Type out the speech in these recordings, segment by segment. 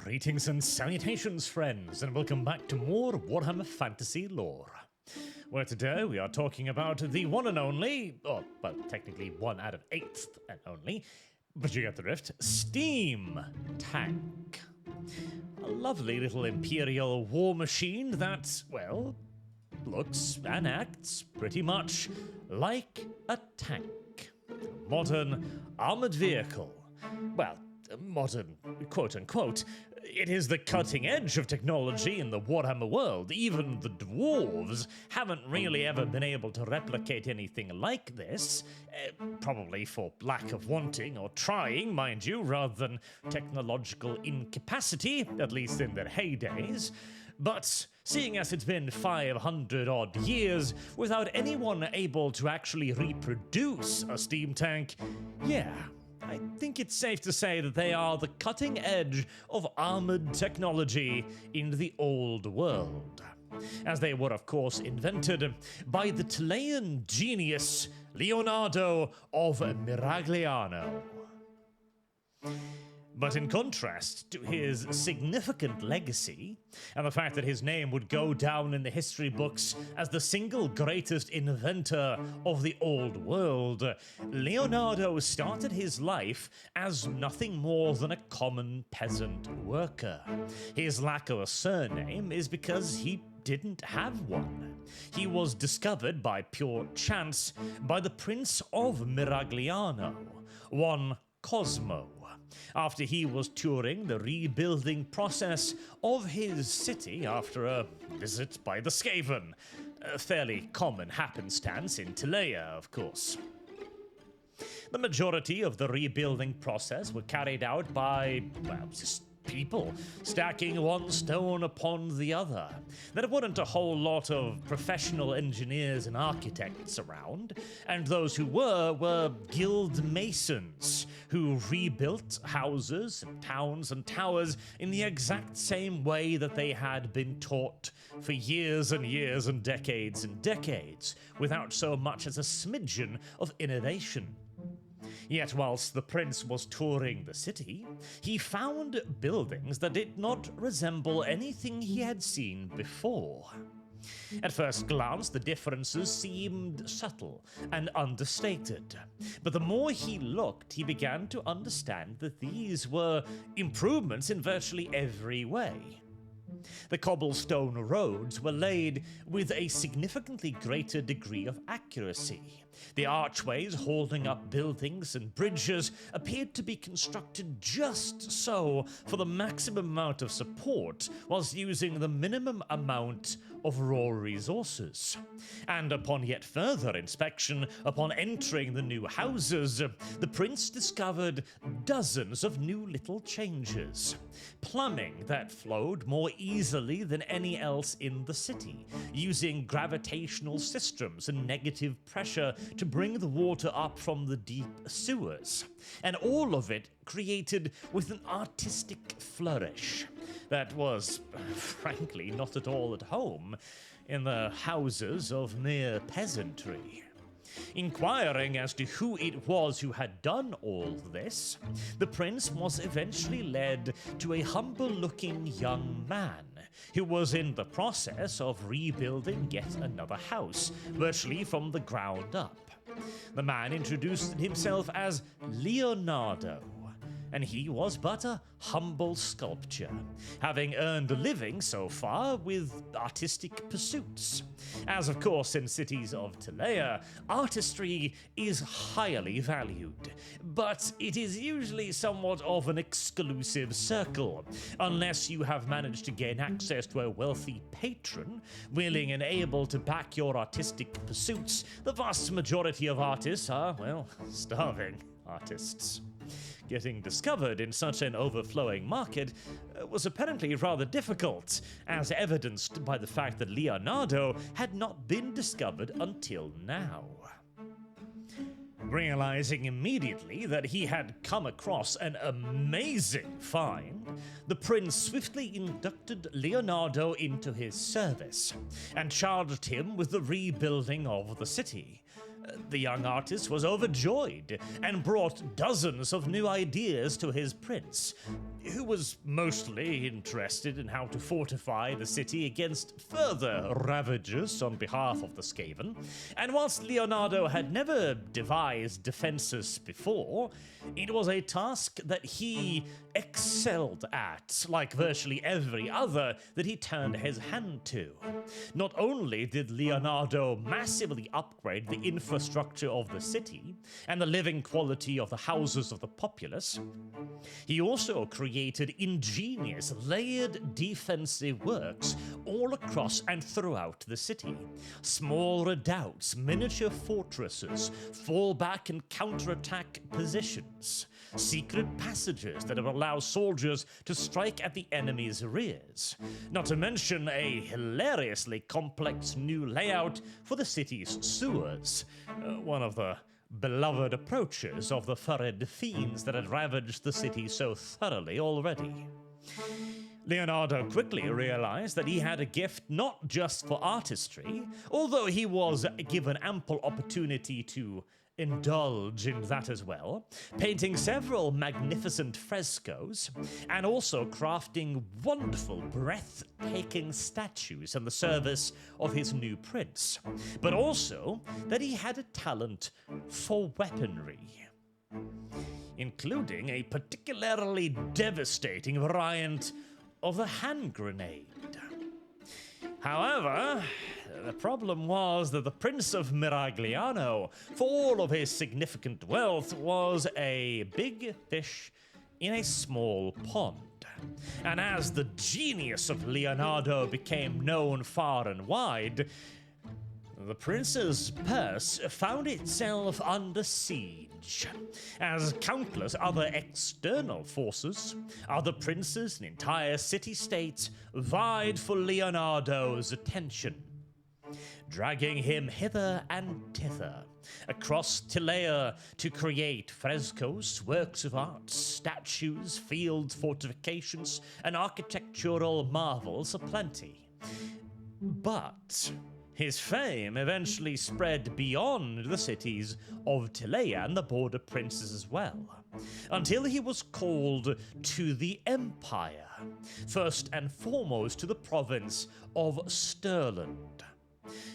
Greetings and salutations, friends, and welcome back to more Warhammer Fantasy lore. Where today we are talking about the one and only, or well, technically 1 out of 8th and only, but you get the drift, Steam Tank. A lovely little Imperial war machine that, well, looks and acts pretty much like a tank. A modern armored vehicle. Well, modern, quote-unquote. It is the cutting edge of technology in the Warhammer world. Even the dwarves haven't really ever been able to replicate anything like this, probably for lack of wanting or trying, mind you, rather than technological incapacity, at least in their heydays. But seeing as it's been 500-odd years without anyone able to actually reproduce a steam tank, yeah, I think it's safe to say that they are the cutting edge of armored technology in the old world, as they were of course invented by the Chilean genius Leonardo of Miragliano. But in contrast to his significant legacy, and the fact that his name would go down in the history books as the single greatest inventor of the old world, Leonardo started his life as nothing more than a common peasant worker. His lack of a surname is because he didn't have one. He was discovered by pure chance by the Prince of Miragliano, one Cosmo, after he was touring the rebuilding process of his city after a visit by the Skaven. A fairly common happenstance in Chile, of course. The majority of the rebuilding process were carried out by, well, just people stacking one stone upon the other. There weren't a whole lot of professional engineers and architects around, and those who were guild masons who rebuilt houses and towns and towers in the exact same way that they had been taught for years and years and decades, without so much as a smidgen of innovation. Yet whilst the prince was touring the city, he found buildings that did not resemble anything he had seen before. At first glance, the differences seemed subtle and understated, but the more he looked, he began to understand that these were improvements in virtually every way. The cobblestone roads were laid with a significantly greater degree of accuracy. The archways holding up buildings and bridges appeared to be constructed just so for the maximum amount of support whilst using the minimum amount of raw resources. And upon yet further inspection, upon entering the new houses, the prince discovered dozens of new little changes. Plumbing that flowed more easily than any else in the city, using gravitational systems and negative pressure to bring the water up from the deep sewers. And all of it created with an artistic flourish that was, frankly, not at all at home in the houses of mere peasantry. Inquiring as to who it was who had done all this, the prince was eventually led to a humble-looking young man who was in the process of rebuilding yet another house, virtually from the ground up. The man introduced himself as Leonardo, and he was but a humble sculptor, having earned a living so far with artistic pursuits. As of course in cities of Chile, artistry is highly valued, but it is usually somewhat of an exclusive circle, unless you have managed to gain access to a wealthy patron, willing and able to back your artistic pursuits. The vast majority of artists are, well, starving artists. Getting discovered in such an overflowing market was apparently rather difficult, as evidenced by the fact that Leonardo had not been discovered until now. Realizing immediately that he had come across an amazing find, the prince swiftly inducted Leonardo into his service and charged him with the rebuilding of the city. The young artist was overjoyed and brought dozens of new ideas to his prince, who was mostly interested in how to fortify the city against further ravages on behalf of the Skaven. And whilst Leonardo had never devised defenses before, it was a task that he excelled at, like virtually every other that he turned his hand to. Not only did Leonardo massively upgrade the infrastructure of the city and the living quality of the houses of the populace, he also created ingenious, layered defensive works all across and throughout the city. Small redoubts, miniature fortresses, fallback and counterattack positions, secret passages that would allow soldiers to strike at the enemy's rears, not to mention a hilariously complex new layout for the city's sewers, one of the beloved approaches of the furred fiends that had ravaged the city so thoroughly already. Leonardo quickly realized that he had a gift not just for artistry, although he was given ample opportunity to indulge in that as well, painting several magnificent frescoes, and also crafting wonderful, breathtaking statues in the service of his new prince, but also that he had a talent for weaponry, including a particularly devastating variant of the hand grenade. However, the problem was that the Prince of Miragliano, for all of his significant wealth, was a big fish in a small pond. And as the genius of Leonardo became known far and wide, the prince's purse found itself under siege, as countless other external forces, other princes and entire city-states vied for Leonardo's attention, dragging him hither and thither across Tilea to create frescoes, works of art, statues, field fortifications, and architectural marvels aplenty. But his fame eventually spread beyond the cities of Tilea and the border princes as well, until he was called to the Empire, first and foremost to the province of Stirland.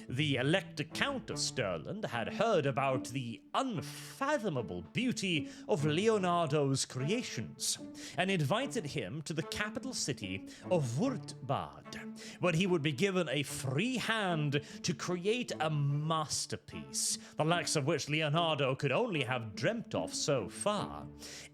The Elector Count of Stirland had heard about the unfathomable beauty of Leonardo's creations and invited him to the capital city of Württemberg, where he would be given a free hand to create a masterpiece, the likes of which Leonardo could only have dreamt of so far,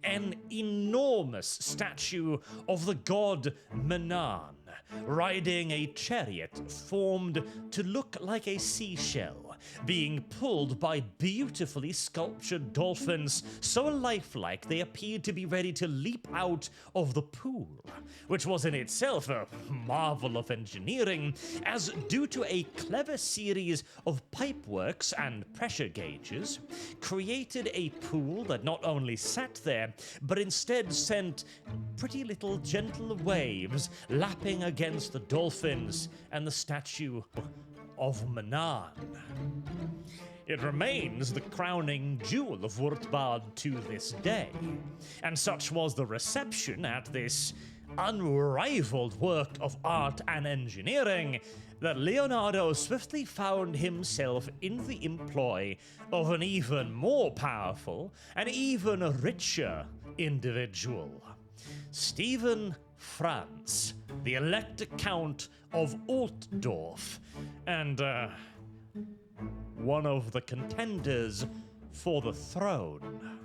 an enormous statue of the god Manan, riding a chariot formed to look like a seashell, being pulled by beautifully sculptured dolphins so lifelike they appeared to be ready to leap out of the pool, which was in itself a marvel of engineering, as due to a clever series of pipeworks and pressure gauges, created a pool that not only sat there, but instead sent pretty little gentle waves lapping against the dolphins and the statue of Manan. It remains the crowning jewel of Württemberg to this day, and such was the reception at this unrivaled work of art and engineering that Leonardo swiftly found himself in the employ of an even more powerful and even richer individual, Stephen Franz, the Elector Count of Altdorf, and one of the contenders for the throne.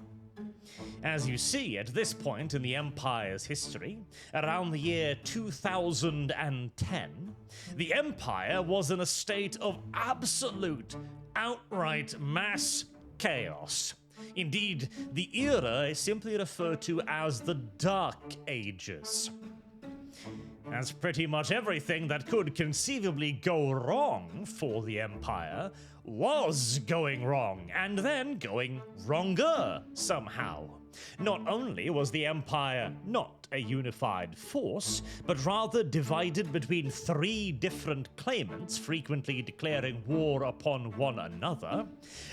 As you see, at this point in the Empire's history, around the year 2010, the Empire was in a state of absolute, outright mass chaos. Indeed, the era is simply referred to as the Dark Ages, as pretty much everything that could conceivably go wrong for the Empire was going wrong, and then going wronger somehow. Not only was the Empire not a unified force, but rather divided between 3 different claimants, frequently declaring war upon one another,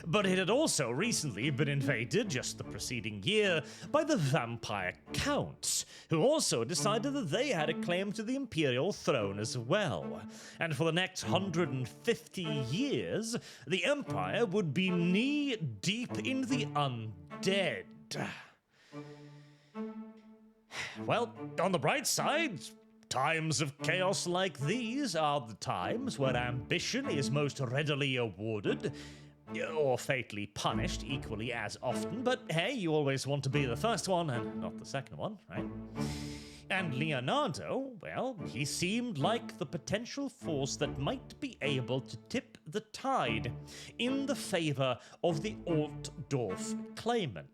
but it had also recently been invaded, just the preceding year, by the vampire counts, who also decided that they had a claim to the imperial throne as well. And for the next 150 years, the Empire would be knee-deep in the undead. Well, on the bright side, times of chaos like these are the times where ambition is most readily awarded, or fatally punished equally as often, but hey, you always want to be the first one and not the second one, right? And Leonardo, well, he seemed like the potential force that might be able to tip the tide in the favor of the Altdorf claimant.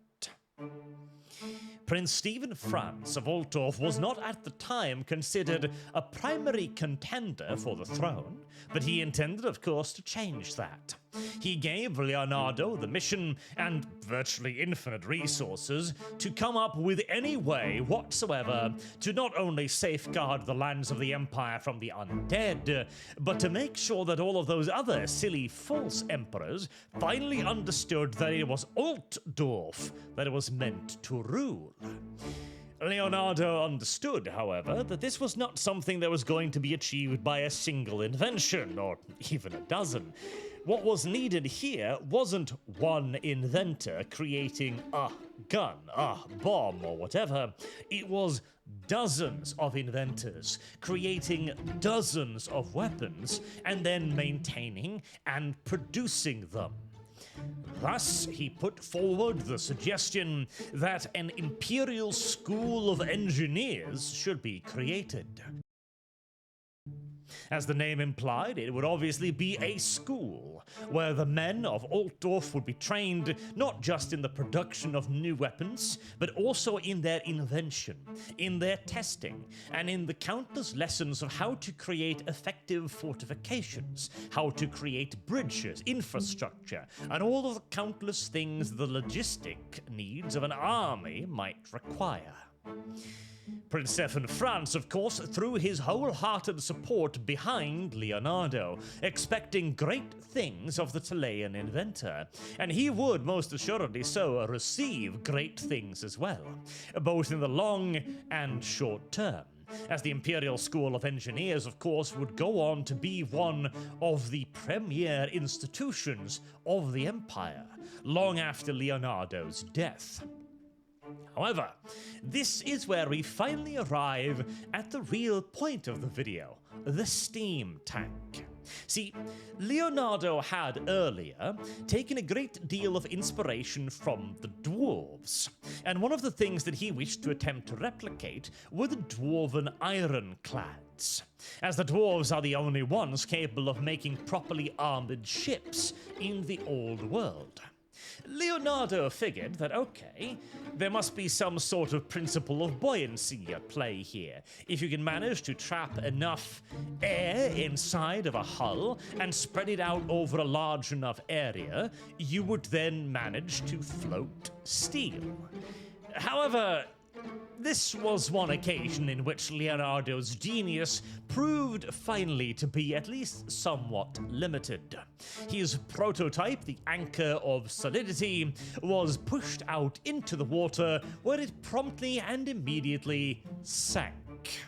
Prince Stephen Franz of Altdorf was not at the time considered a primary contender for the throne, but he intended, of course, to change that. He gave Leonardo the mission and virtually infinite resources to come up with any way whatsoever to not only safeguard the lands of the Empire from the undead, but to make sure that all of those other silly false emperors finally understood that it was Altdorf that it was meant to rule. Leonardo understood, however, that this was not something that was going to be achieved by a single invention, or even a dozen. What was needed here wasn't one inventor creating a gun, a bomb, or whatever. It was dozens of inventors creating dozens of weapons and then maintaining and producing them. Thus, he put forward the suggestion that an Imperial School of Engineers should be created. As the name implied, it would obviously be a school, where the men of Altdorf would be trained not just in the production of new weapons, but also in their invention, in their testing, and in the countless lessons of how to create effective fortifications, how to create bridges, infrastructure, and all of the countless things the logistic needs of an army might require. Prince Stephen Franz, of course, threw his wholehearted support behind Leonardo, expecting great things of the Chilean inventor, and he would most assuredly so receive great things as well, both in the long and short term, as the Imperial School of Engineers, of course, would go on to be one of the premier institutions of the Empire, long after Leonardo's death. However, this is where we finally arrive at the real point of the video, the steam tank. See, Leonardo had earlier taken a great deal of inspiration from the dwarves, and one of the things that he wished to attempt to replicate were the dwarven ironclads, as the dwarves are the only ones capable of making properly armored ships in the old world. Leonardo figured that, okay, there must be some sort of principle of buoyancy at play here. If you can manage to trap enough air inside of a hull and spread it out over a large enough area, you would then manage to float steel. However, this was one occasion in which Leonardo's genius proved finally to be at least somewhat limited. His prototype, the Anchor of Solidity, was pushed out into the water, where it promptly and immediately sank,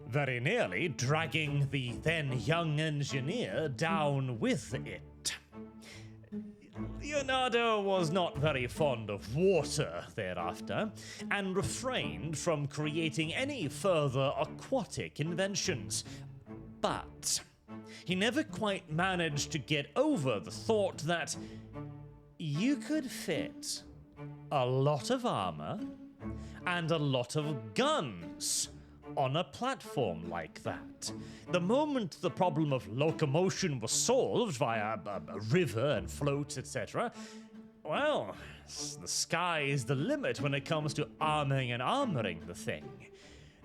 very nearly dragging the then young engineer down with it. Leonardo was not very fond of water thereafter, and refrained from creating any further aquatic inventions. But he never quite managed to get over the thought that you could fit a lot of armor and a lot of guns on a platform like that. The moment the problem of locomotion was solved via a river and floats, etc., well, the sky is the limit when it comes to arming and armoring the thing.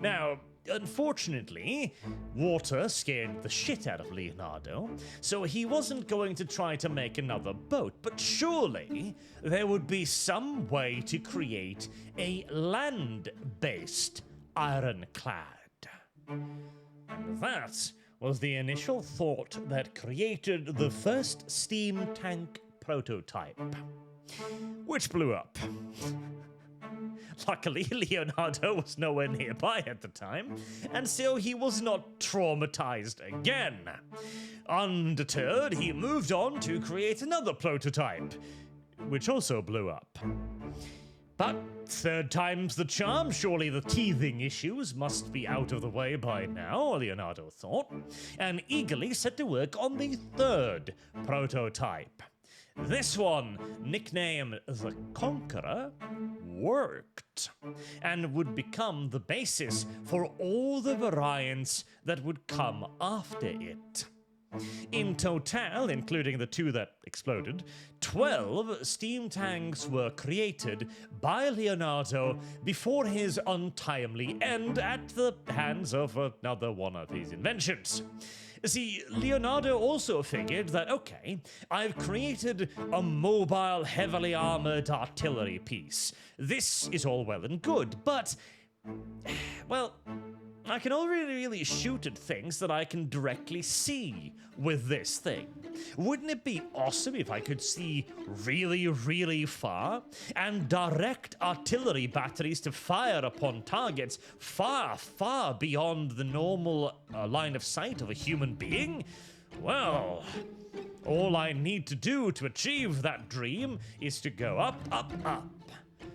Now, unfortunately, water scared the shit out of Leonardo, so he wasn't going to try to make another boat, but surely there would be some way to create a land-based ironclad. And that was the initial thought that created the first steam tank prototype, which blew up. Luckily, Leonardo was nowhere nearby at the time, and so he was not traumatized again. Undeterred, he moved on to create another prototype, which also blew up. But third time's the charm, surely the teething issues must be out of the way by now, Leonardo thought, and eagerly set to work on the third prototype. This one, nicknamed the Conqueror, worked and would become the basis for all the variants that would come after it. In total, including the 2 that exploded, 12 steam tanks were created by Leonardo before his untimely end at the hands of another one of his inventions. See, Leonardo also figured that, okay, I've created a mobile, heavily armored artillery piece. This is all well and good, but, well, I can only really shoot at things that I can directly see with this thing. Wouldn't it be awesome if I could see really, really far and direct artillery batteries to fire upon targets far, far beyond the normal line of sight of a human being? Well, all I need to do to achieve that dream is to go up, up, up.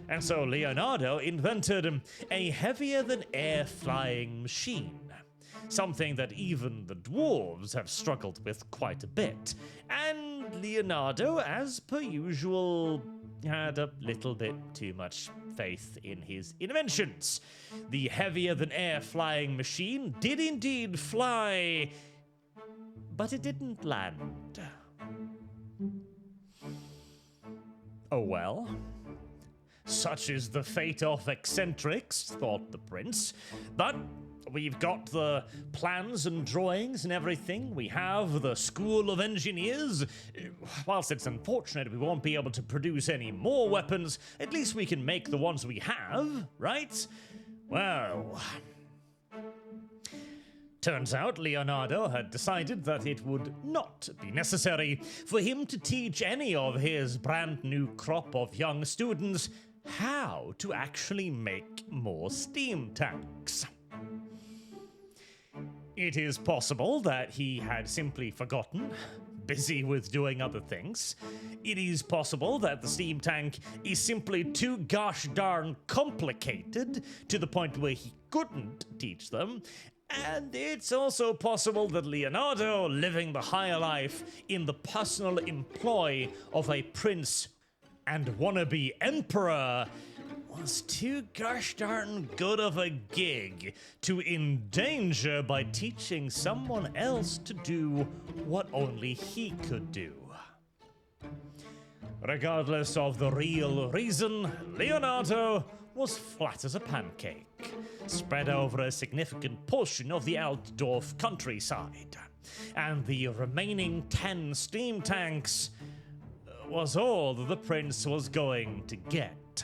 And so Leonardo invented a heavier-than-air flying machine, something that even the dwarves have struggled with quite a bit. And Leonardo, as per usual, had a little bit too much faith in his inventions. The heavier-than-air flying machine did indeed fly, but it didn't land. Oh well. Such is the fate of eccentrics, thought the prince. But we've got the plans and drawings and everything. We have the School of Engineers. Whilst it's unfortunate we won't be able to produce any more weapons, at least we can make the ones we have, right? Well, turns out Leonardo had decided that it would not be necessary for him to teach any of his brand new crop of young students how to actually make more steam tanks. It is possible that he had simply forgotten, busy with doing other things. It is possible that the steam tank is simply too gosh darn complicated to the point where he couldn't teach them. And it's also possible that Leonardo, living the higher life in the personal employ of a prince and wannabe emperor, was too gosh darn good of a gig to endanger by teaching someone else to do what only he could do. Regardless of the real reason, Leonardo was flat as a pancake, spread over a significant portion of the Altdorf countryside, and the remaining 10 steam tanks was all that the prince was going to get.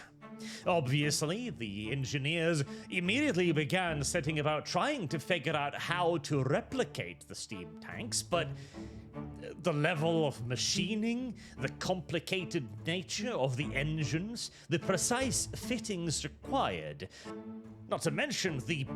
Obviously, the engineers immediately began setting about trying to figure out how to replicate the steam tanks, but the level of machining, the complicated nature of the engines, the precise fittings required, not to mention the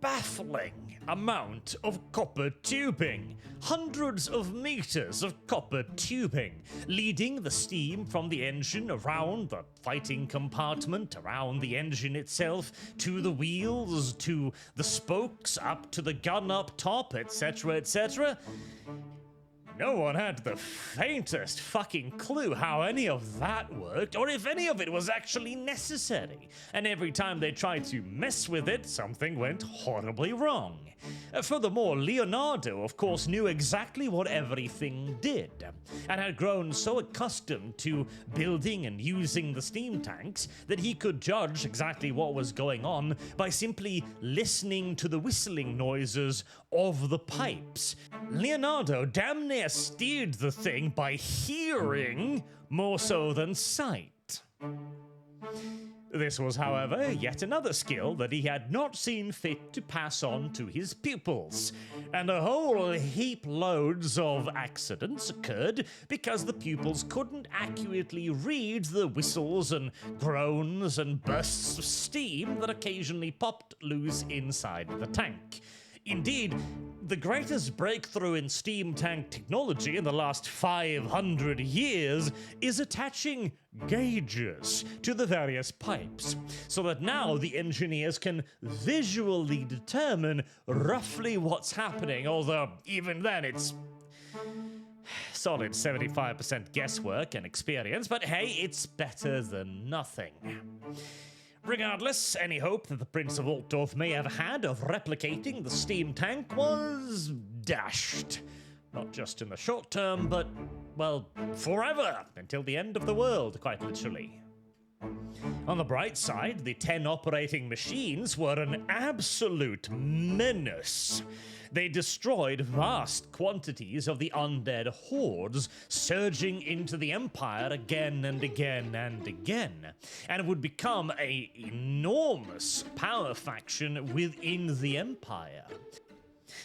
baffling amount of copper tubing. Hundreds of meters of copper tubing, leading the steam from the engine around the fighting compartment, around the engine itself, to the wheels, to the spokes, up to the gun up top, etc., etc. No one had the faintest fucking clue how any of that worked, or if any of it was actually necessary. And every time they tried to mess with it, something went horribly wrong. Furthermore, Leonardo, of course, knew exactly what everything did, and had grown so accustomed to building and using the steam tanks that he could judge exactly what was going on by simply listening to the whistling noises of the pipes. Leonardo damn near steered the thing by hearing more so than sight. This was, however, yet another skill that he had not seen fit to pass on to his pupils, and a whole heap loads of accidents occurred because the pupils couldn't accurately read the whistles and groans and bursts of steam that occasionally popped loose inside the tank. Indeed, the greatest breakthrough in steam tank technology in the last 500 years is attaching gauges to the various pipes, so that now the engineers can visually determine roughly what's happening, although even then it's solid 75% guesswork and experience, but hey, it's better than nothing. Regardless, any hope that the Prince of Altdorf may have had of replicating the steam tank was dashed. Not just in the short term, but, well, forever, until the end of the world, quite literally. On the bright side, the 10 operating machines were an absolute menace. They destroyed vast quantities of the undead hordes, surging into the Empire again and again and again, and would become an enormous power faction within the Empire.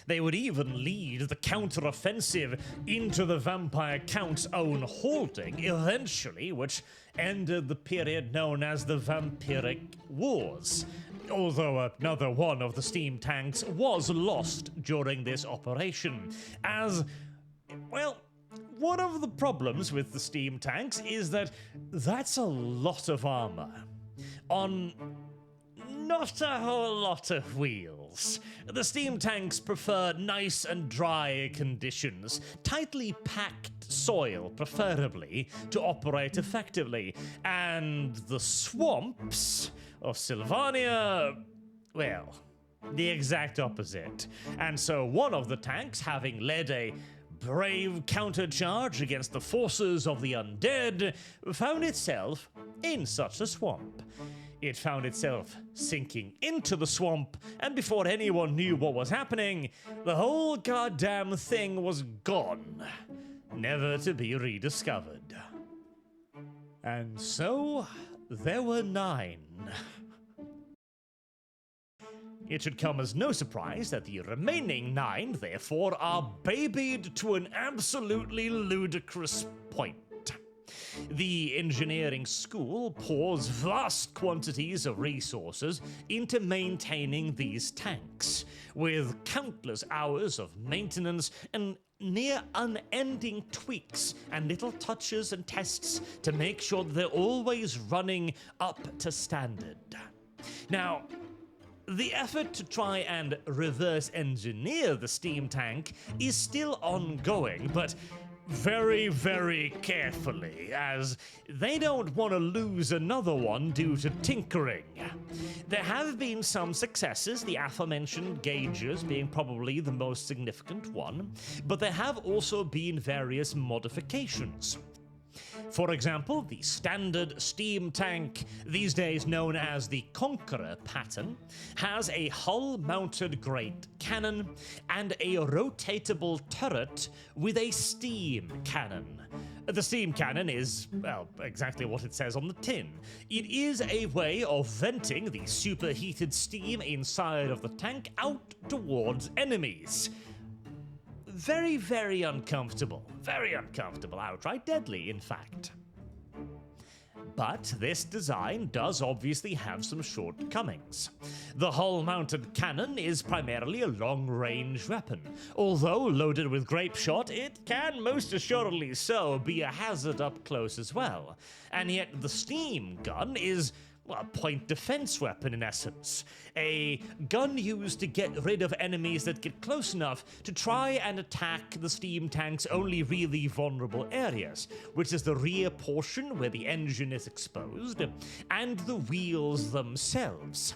They would even lead the counteroffensive into the Vampire Count's own holding eventually, which ended the period known as the Vampiric Wars. Although another one of the steam tanks was lost during this operation, as, well, one of the problems with the steam tanks is that that's a lot of armor on not a whole lot of wheels. The steam tanks prefer nice and dry conditions, tightly packed soil preferably, to operate effectively, and the swamps of Sylvania, well, the exact opposite. And so one of the tanks, having led a brave countercharge against the forces of the undead, found itself in such a swamp. It found itself sinking into the swamp, and before anyone knew what was happening, the whole goddamn thing was gone, never to be rediscovered. And so there were 9. It should come as no surprise that the remaining 9, therefore, are babied to an absolutely ludicrous point. The engineering school pours vast quantities of resources into maintaining these tanks, with countless hours of maintenance and near unending tweaks and little touches and tests to make sure that they're always running up to standard. Now, the effort to try and reverse engineer the steam tank is still ongoing, but very, very carefully, as they don't want to lose another one due to tinkering. There have been some successes, the aforementioned gauges being probably the most significant one, but there have also been various modifications. For example, the standard steam tank, these days known as the Conqueror pattern, has a hull-mounted great cannon and a rotatable turret with a steam cannon. The steam cannon is, well, exactly what it says on the tin. It is a way of venting the superheated steam inside of the tank out towards enemies. Very, very uncomfortable. Very uncomfortable, outright deadly, in fact. But this design does obviously have some shortcomings. The hull-mounted cannon is primarily a long-range weapon. Although loaded with grape shot, it can most assuredly so be a hazard up close as well. And yet the steam gun is, well, a point defense weapon in essence. A gun used to get rid of enemies that get close enough to try and attack the steam tank's only really vulnerable areas, which is the rear portion where the engine is exposed, and the wheels themselves.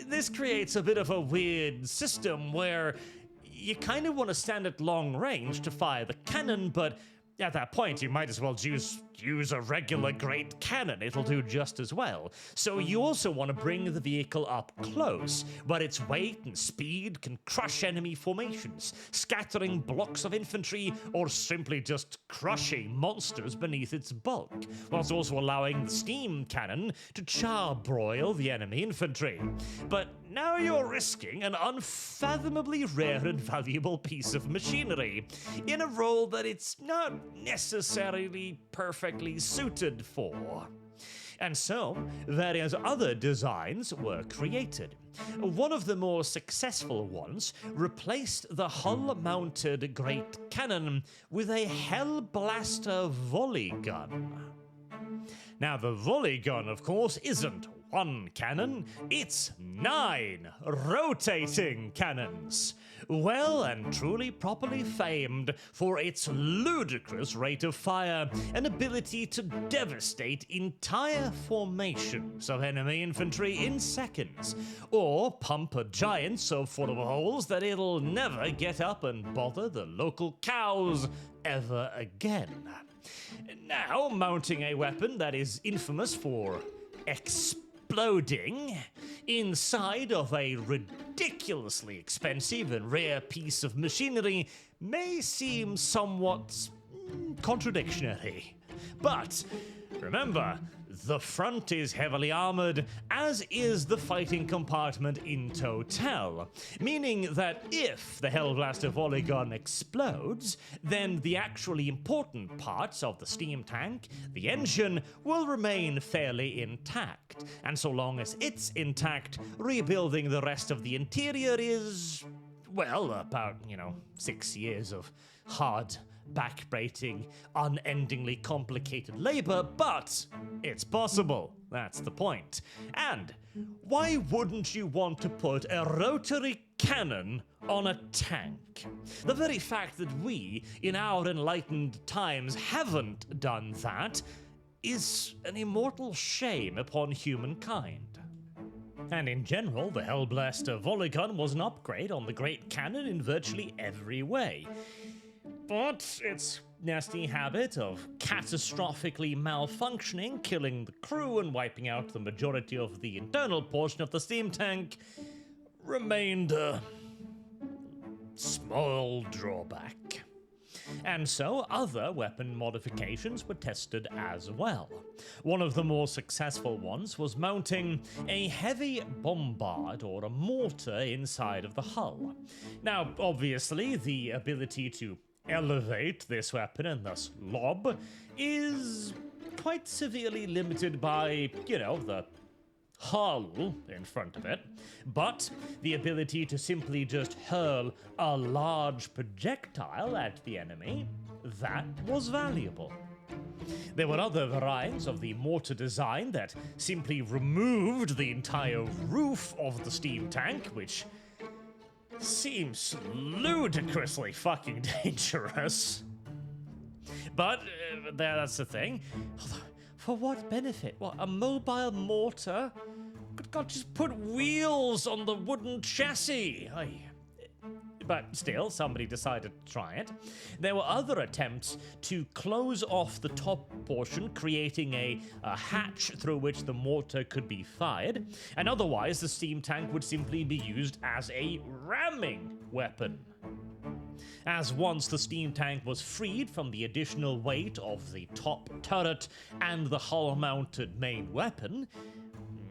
This creates a bit of a weird system where you kind of want to stand at long range to fire the cannon, but at that point, you might as well use a regular great cannon. It'll do just as well. So you also want to bring the vehicle up close, where its weight and speed can crush enemy formations, scattering blocks of infantry, or simply just crushing monsters beneath its bulk, whilst also allowing the steam cannon to charbroil the enemy infantry. But now you're risking an unfathomably rare and valuable piece of machinery in a role that it's not necessarily perfectly suited for. And so, various other designs were created. One of the more successful ones replaced the hull-mounted Great Cannon with a Hellblaster volley gun. Now, the volley gun, of course, isn't one cannon, it's 9 rotating cannons. Well and truly properly famed for its ludicrous rate of fire and ability to devastate entire formations of enemy infantry in seconds, or pump a giant so full of holes that it'll never get up and bother the local cows ever again. Now, mounting a weapon that is infamous for exploding inside of a ridiculously expensive and rare piece of machinery may seem somewhat contradictory. But remember, the front is heavily armored, as is the fighting compartment in total, meaning that if the Hellblaster volley gun explodes, then the actually important parts of the steam tank, the engine, will remain fairly intact, and so long as it's intact, rebuilding the rest of the interior is, well, about, 6 years of hard, back-breaking, unendingly complicated labor, but it's possible. That's the point. And why wouldn't you want to put a rotary cannon on a tank? The very fact that we, in our enlightened times, haven't done that is an immortal shame upon humankind. And in general, the Hellblaster volley gun was an upgrade on the Great Cannon in virtually every way. But its nasty habit of catastrophically malfunctioning, killing the crew and wiping out the majority of the internal portion of the steam tank remained a small drawback. And so other weapon modifications were tested as well. One of the more successful ones was mounting a heavy bombard or a mortar inside of the hull. Now, obviously, the ability to elevate this weapon and thus lob is quite severely limited by, the hull in front of it, but the ability to simply just hurl a large projectile at the enemy, that was valuable. There were other variants of the mortar design that simply removed the entire roof of the steam tank, which seems ludicrously fucking dangerous. But that's the thing. For what benefit? What, a mobile mortar? Good God, just put wheels on the wooden chassis. But still, somebody decided to try it. There were other attempts to close off the top portion, creating a hatch through which the mortar could be fired, and otherwise the steam tank would simply be used as a ramming weapon. As once the steam tank was freed from the additional weight of the top turret and the hull-mounted main weapon,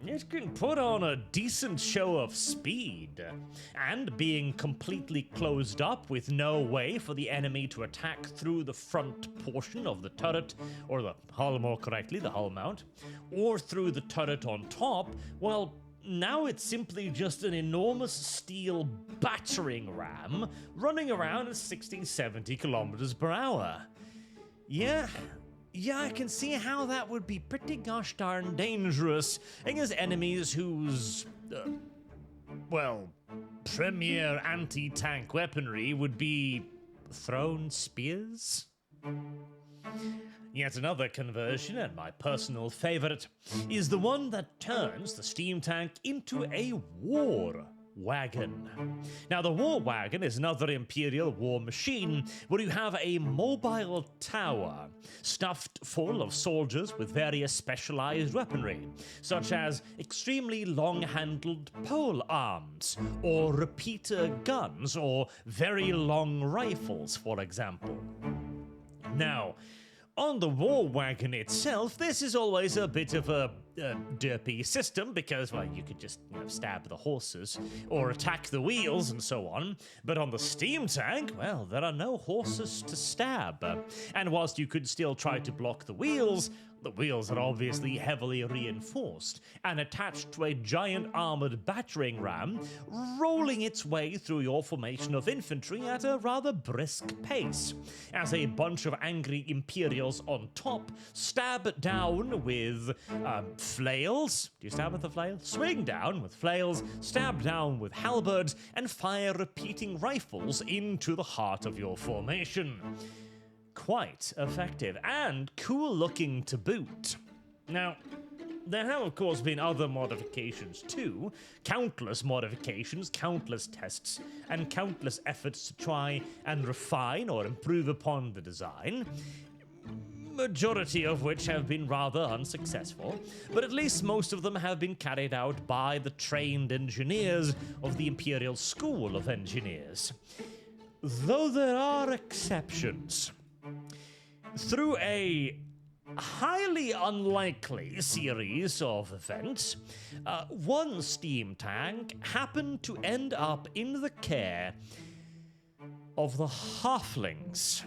it can put on a decent show of speed, and being completely closed up with no way for the enemy to attack through the front portion of the turret, or the hull more correctly, the hull mount, or through the turret on top, well, now it's simply just an enormous steel battering ram running around at 60-70 kilometers per hour. Yeah, I can see how that would be pretty gosh darn dangerous against enemies whose, premier anti-tank weaponry would be thrown spears? Yet another conversion, and my personal favorite, is the one that turns the steam tank into a war wagon. Now, the war wagon is another Imperial war machine where you have a mobile tower stuffed full of soldiers with various specialized weaponry, such as extremely long-handled pole arms, or repeater guns, or very long rifles, for example. Now, on the war wagon itself, this is always a bit of a derpy system because, well, you could just stab the horses or attack the wheels and so on. But on the steam tank, well, there are no horses to stab. And whilst you could still try to block the wheels are obviously heavily reinforced and attached to a giant armored battering ram, rolling its way through your formation of infantry at a rather brisk pace, as a bunch of angry Imperials on top stab down with flails. Do you stab with the flails? Swing down with flails, stab down with halberds, and fire repeating rifles into the heart of your formation. Quite effective and cool looking to boot. Now, there have of course been other modifications too, countless modifications, countless tests, and countless efforts to try and refine or improve upon the design, majority of which have been rather unsuccessful, but at least most of them have been carried out by the trained engineers of the Imperial School of Engineers. Though there are exceptions. Through a highly unlikely series of events, one steam tank happened to end up in the care of the halflings.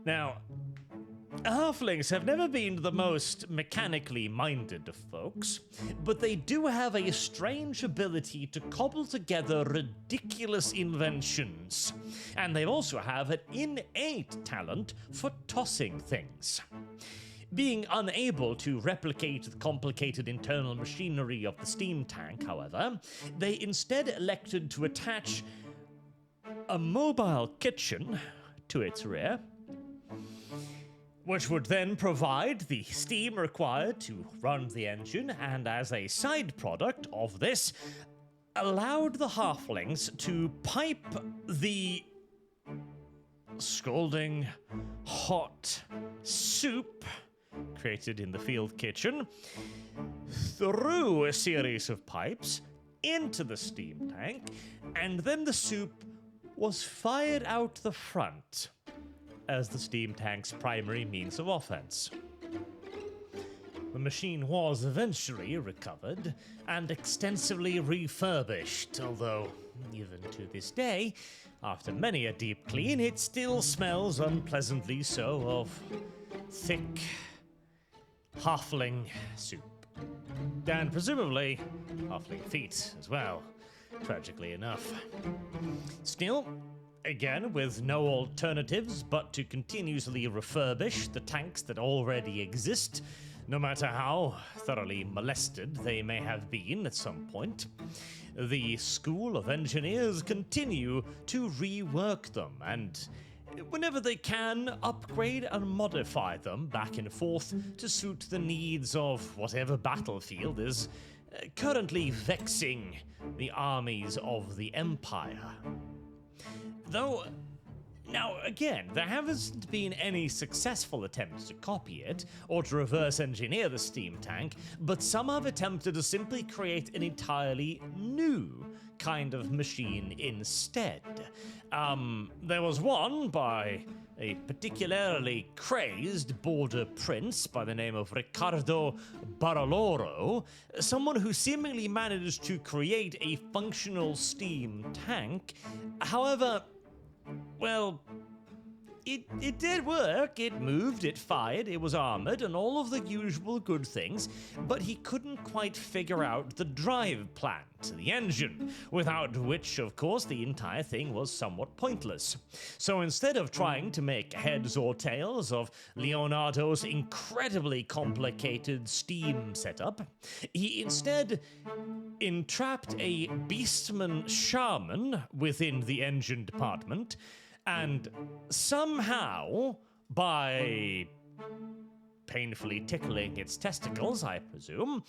Now, halflings have never been the most mechanically minded of folks, but they do have a strange ability to cobble together ridiculous inventions, and they also have an innate talent for tossing things. Being unable to replicate the complicated internal machinery of the steam tank, however, they instead elected to attach a mobile kitchen to its rear, which would then provide the steam required to run the engine, and as a side product of this, allowed the halflings to pipe the scalding hot soup created in the field kitchen through a series of pipes into the steam tank, and then the soup was fired out the front as the steam tank's primary means of offense. The machine was eventually recovered and extensively refurbished, although even to this day, after many a deep clean, it still smells unpleasantly so of thick halfling soup. And presumably halfling feet as well, tragically enough. Still, again, with no alternatives but to continuously refurbish the tanks that already exist, no matter how thoroughly molested they may have been at some point, the School of Engineers continue to rework them and, whenever they can, upgrade and modify them back and forth to suit the needs of whatever battlefield is currently vexing the armies of the Empire. Though, now again, there haven't been any successful attempts to copy it or to reverse engineer the steam tank, but some have attempted to simply create an entirely new kind of machine instead. There was one by a particularly crazed border prince by the name of Riccardo Baroloro, someone who seemingly managed to create a functional steam tank. However, well, it did work. It moved, it fired, it was armored, and all of the usual good things, but he couldn't quite figure out the drive plant, the engine, without which, of course, the entire thing was somewhat pointless. So instead of trying to make heads or tails of Leonardo's incredibly complicated steam setup, he instead entrapped a beastman shaman within the engine department and somehow, by painfully tickling its testicles, I presume,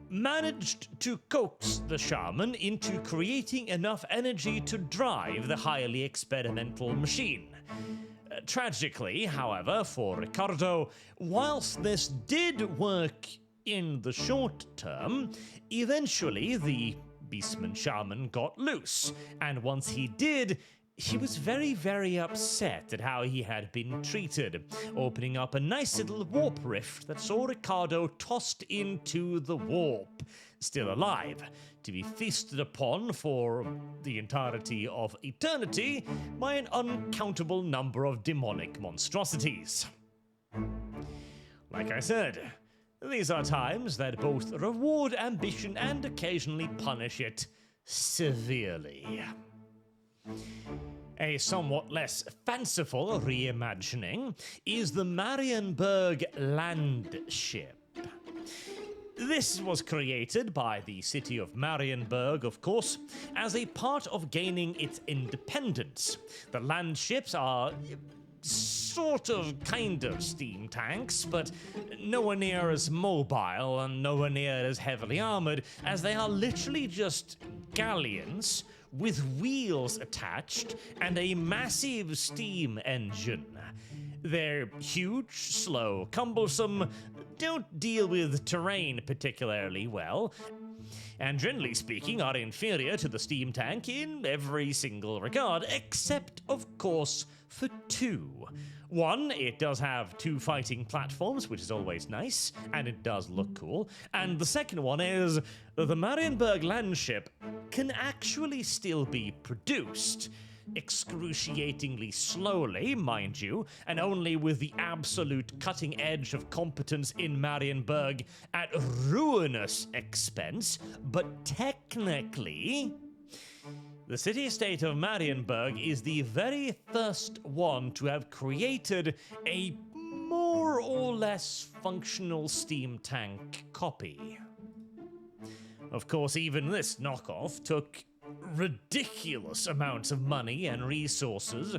managed to coax the shaman into creating enough energy to drive the highly experimental machine. Tragically, however, for Ricardo, whilst this did work in the short term, eventually the beastman shaman got loose, and once he did, he was very, very upset at how he had been treated, opening up a nice little warp rift that saw Ricardo tossed into the warp, still alive, to be feasted upon for the entirety of eternity by an uncountable number of demonic monstrosities. Like I said, these are times that both reward ambition and occasionally punish it severely. A somewhat less fanciful reimagining is the Marienburg land ship. This was created by the city of Marienburg, of course, as a part of gaining its independence. The land ships are kind of steam tanks, but nowhere near as mobile and nowhere near as heavily armored, as they are literally just galleons with wheels attached and a massive steam engine. They're huge, slow, cumbersome, don't deal with terrain particularly well, and generally speaking are inferior to the steam tank in every single regard, except, of course, for two. One, it does have two fighting platforms, which is always nice, and it does look cool. And the second one is the Marienburg landship can actually still be produced. Excruciatingly slowly, mind you, and only with the absolute cutting edge of competence in Marienburg at ruinous expense, but technically, the city-state of Marienburg is the very first one to have created a more or less functional steam tank copy. Of course, even this knockoff took ridiculous amounts of money and resources,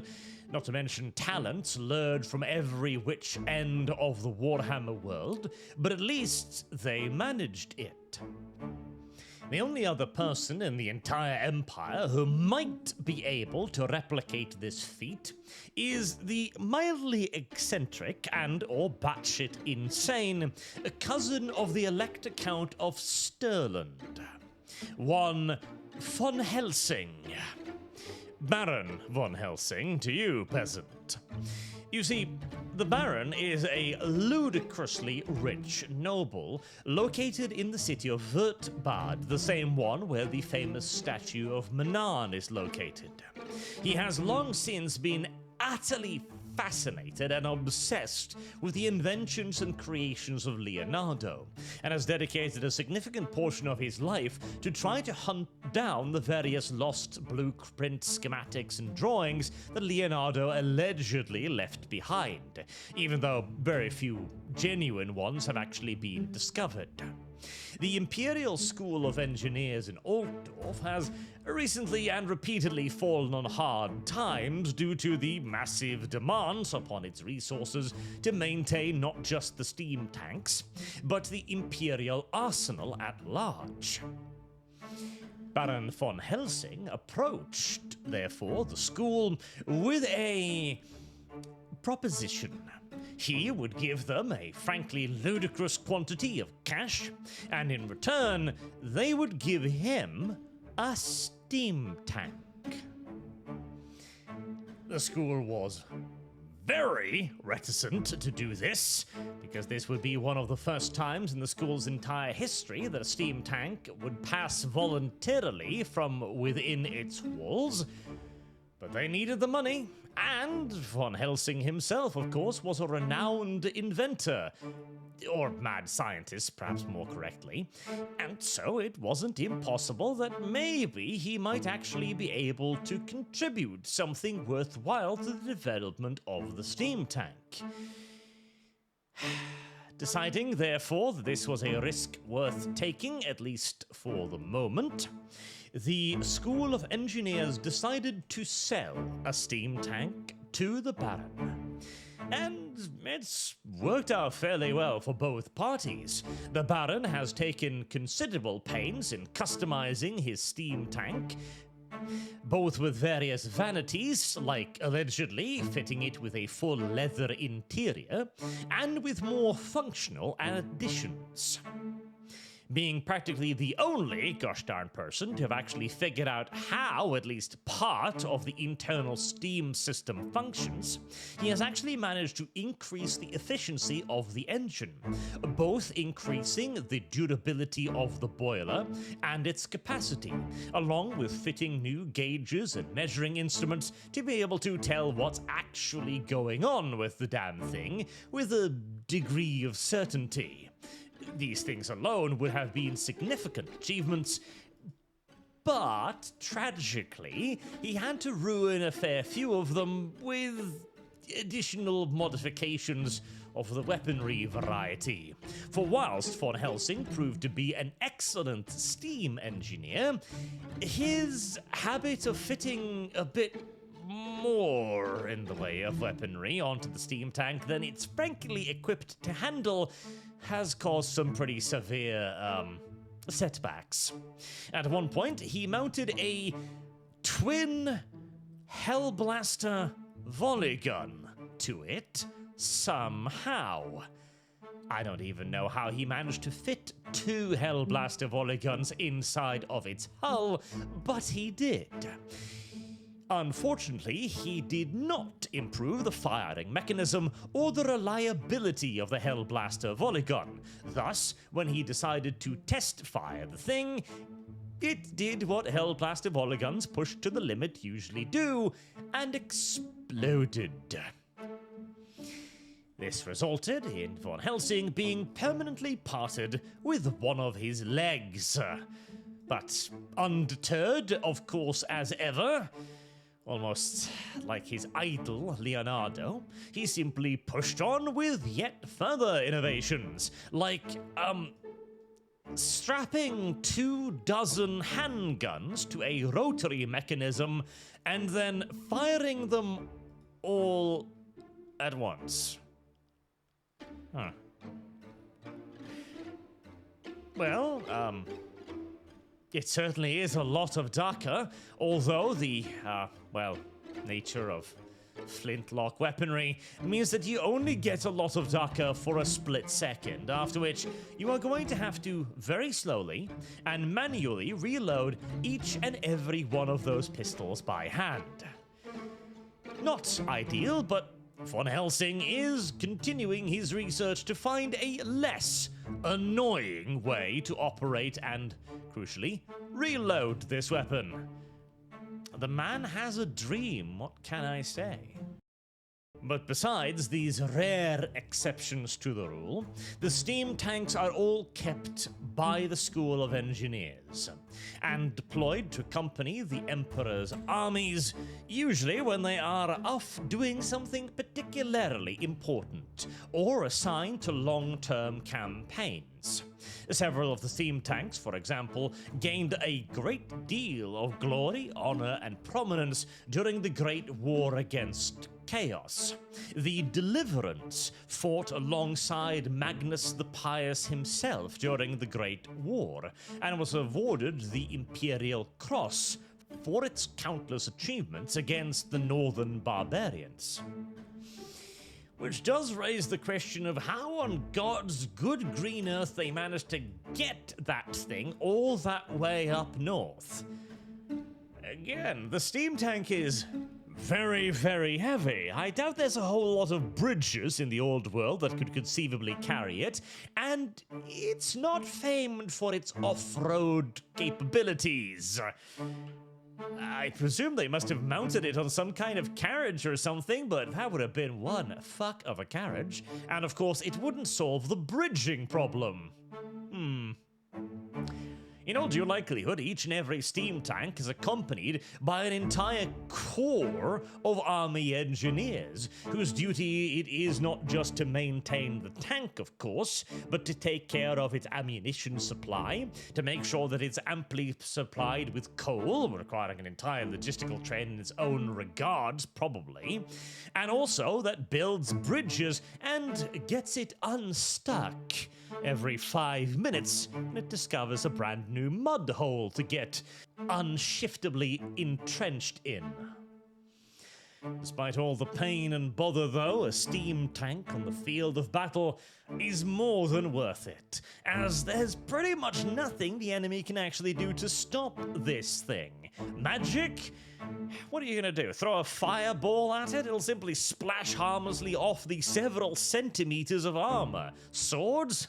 not to mention talents lured from every which end of the Warhammer world, but at least they managed it. The only other person in the entire empire who might be able to replicate this feat is the mildly eccentric and or batshit insane cousin of the Elector Count of Stirland, one von Helsing. Baron von Helsing to you, peasant. You see, the Baron is a ludicrously rich noble located in the city of Würtbad, the same one where the famous statue of Manan is located. He has long since been utterly fascinated and obsessed with the inventions and creations of Leonardo, and has dedicated a significant portion of his life to try to hunt down the various lost blueprints, schematics, and drawings that Leonardo allegedly left behind, even though very few genuine ones have actually been discovered. The Imperial School of Engineers in Altdorf has recently and repeatedly fallen on hard times due to the massive demands upon its resources to maintain not just the steam tanks, but the Imperial arsenal at large. Baron von Helsing approached, therefore, the school with a proposition. He would give them a frankly ludicrous quantity of cash, and in return, they would give him a steam tank. The school was very reticent to do this, because this would be one of the first times in the school's entire history that a steam tank would pass voluntarily from within its walls. But they needed the money, and von Helsing himself, of course, was a renowned inventor, or mad scientist, perhaps more correctly, and so it wasn't impossible that maybe he might actually be able to contribute something worthwhile to the development of the steam tank. Deciding, therefore, that this was a risk worth taking, at least for the moment, the School of Engineers decided to sell a steam tank to the Baron. And it's worked out fairly well for both parties. The Baron has taken considerable pains in customizing his steam tank, both with various vanities, like allegedly fitting it with a full leather interior, and with more functional additions. Being practically the only gosh darn person to have actually figured out how at least part of the internal steam system functions, he has actually managed to increase the efficiency of the engine, both increasing the durability of the boiler and its capacity, along with fitting new gauges and measuring instruments to be able to tell what's actually going on with the damn thing with a degree of certainty. These things alone would have been significant achievements, but tragically, he had to ruin a fair few of them with additional modifications of the weaponry variety. For whilst von Helsing proved to be an excellent steam engineer, his habit of fitting a bit more in the way of weaponry onto the steam tank than it's frankly equipped to handle has caused some pretty severe setbacks. At one point, he mounted a twin Hellblaster volley gun to it somehow. I don't even know how he managed to fit 2 Hellblaster volley guns inside of its hull, but he did. Unfortunately, he did not improve the firing mechanism or the reliability of the Hellblaster volley gun. Thus, when he decided to test fire the thing, it did what Hellblaster volley guns pushed to the limit usually do, and exploded. This resulted in von Helsing being permanently parted with one of his legs. But undeterred, of course, as ever, almost like his idol, Leonardo, he simply pushed on with yet further innovations, like, strapping 24 handguns to a rotary mechanism and then firing them all at once. Huh. Well, it certainly is a lot of dakka, although the, nature of flintlock weaponry means that you only get a lot of dakka for a split second, after which you are going to have to very slowly and manually reload each and every one of those pistols by hand. Not ideal, but von Helsing is continuing his research to find a less annoying way to operate and, crucially, reload this weapon. The man has a dream, what can I say? But besides these rare exceptions to the rule, the steam tanks are all kept by the School of Engineers and deployed to accompany the Emperor's armies, usually when they are off doing something particularly important or assigned to long-term campaigns. Several of the steam tanks, for example, gained a great deal of glory, honor, and prominence during the Great War against Chaos. The Deliverance fought alongside Magnus the Pious himself during the Great War, and was awarded the Imperial Cross for its countless achievements against the northern barbarians. Which does raise the question of how on God's good green earth they managed to get that thing all that way up north. Again, the steam tank is very, very heavy. I doubt there's a whole lot of bridges in the old world that could conceivably carry it, and it's not famed for its off-road capabilities. I presume they must have mounted it on some kind of carriage or something, but that would have been one fuck of a carriage. And of course, it wouldn't solve the bridging problem. In all due likelihood, each and every steam tank is accompanied by an entire corps of army engineers, whose duty it is not just to maintain the tank, of course, but to take care of its ammunition supply, to make sure that it's amply supplied with coal, requiring an entire logistical train in its own regards, probably, and also that builds bridges and gets it unstuck every 5 minutes when it discovers a brand new mud hole to get unshiftably entrenched in. Despite all the pain and bother, though, a steam tank on the field of battle is more than worth it, as there's pretty much nothing the enemy can actually do to stop this thing. Magic? What are you gonna do? Throw a fireball at it? It'll simply splash harmlessly off the several centimeters of armor. Swords?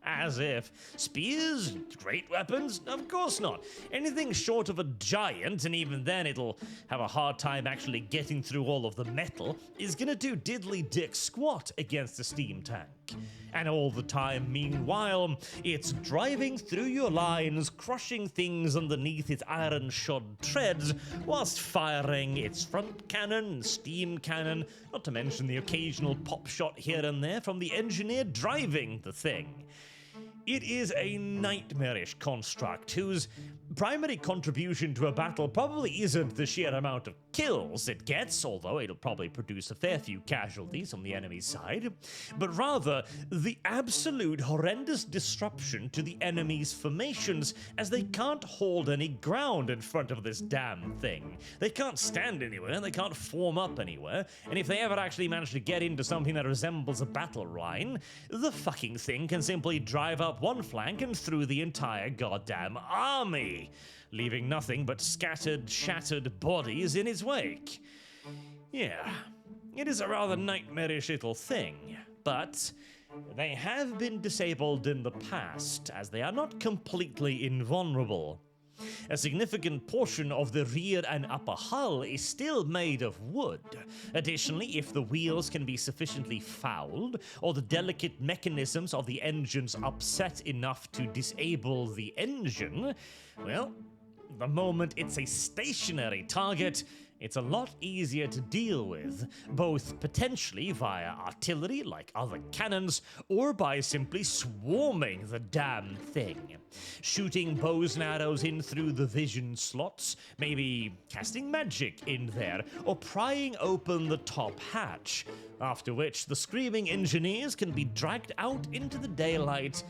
As if. Spears? Great weapons? Of course not. Anything short of a giant, and even then it'll have a hard time actually getting through all of the metal, is gonna do diddly dick squat against a steam tank. And all the time, meanwhile, it's driving through your lines, crushing things underneath its iron-shod treads, whilst firing its front cannon and steam cannon, not to mention the occasional pop shot here and there from the engineer driving the thing. It is a nightmarish construct whose primary contribution to a battle probably isn't the sheer amount of kills it gets, although it'll probably produce a fair few casualties on the enemy's side, but rather the absolute horrendous disruption to the enemy's formations, as they can't hold any ground in front of this damn thing. They can't stand anywhere, they can't form up anywhere, and if they ever actually manage to get into something that resembles a battle line, the fucking thing can simply drive up one flank and through the entire goddamn army, leaving nothing but scattered, shattered bodies in its wake. Yeah, it is a rather nightmarish little thing, but they have been disabled in the past, as they are not completely invulnerable. A significant portion of the rear and upper hull is still made of wood. Additionally, if the wheels can be sufficiently fouled, or the delicate mechanisms of the engines upset enough to disable the engine, well, the moment it's a stationary target, it's a lot easier to deal with, both potentially via artillery like other cannons, or by simply swarming the damn thing. Shooting bows and arrows in through the vision slots, maybe casting magic in there, or prying open the top hatch, after which the screaming engineers can be dragged out into the daylight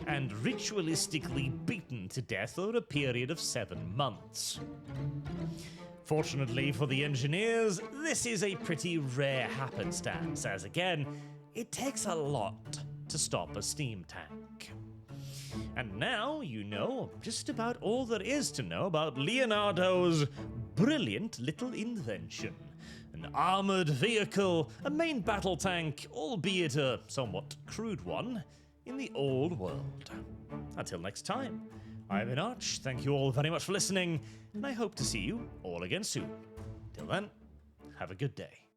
and ritualistically beaten to death over a period of 7 months. Fortunately for the engineers, this is a pretty rare happenstance, as again, it takes a lot to stop a steam tank. And now you know just about all there is to know about Leonardo's brilliant little invention. An armored vehicle, a main battle tank, albeit a somewhat crude one, in the old world. Until next time, I've been Arch, thank you all very much for listening, and I hope to see you all again soon. Till then, have a good day.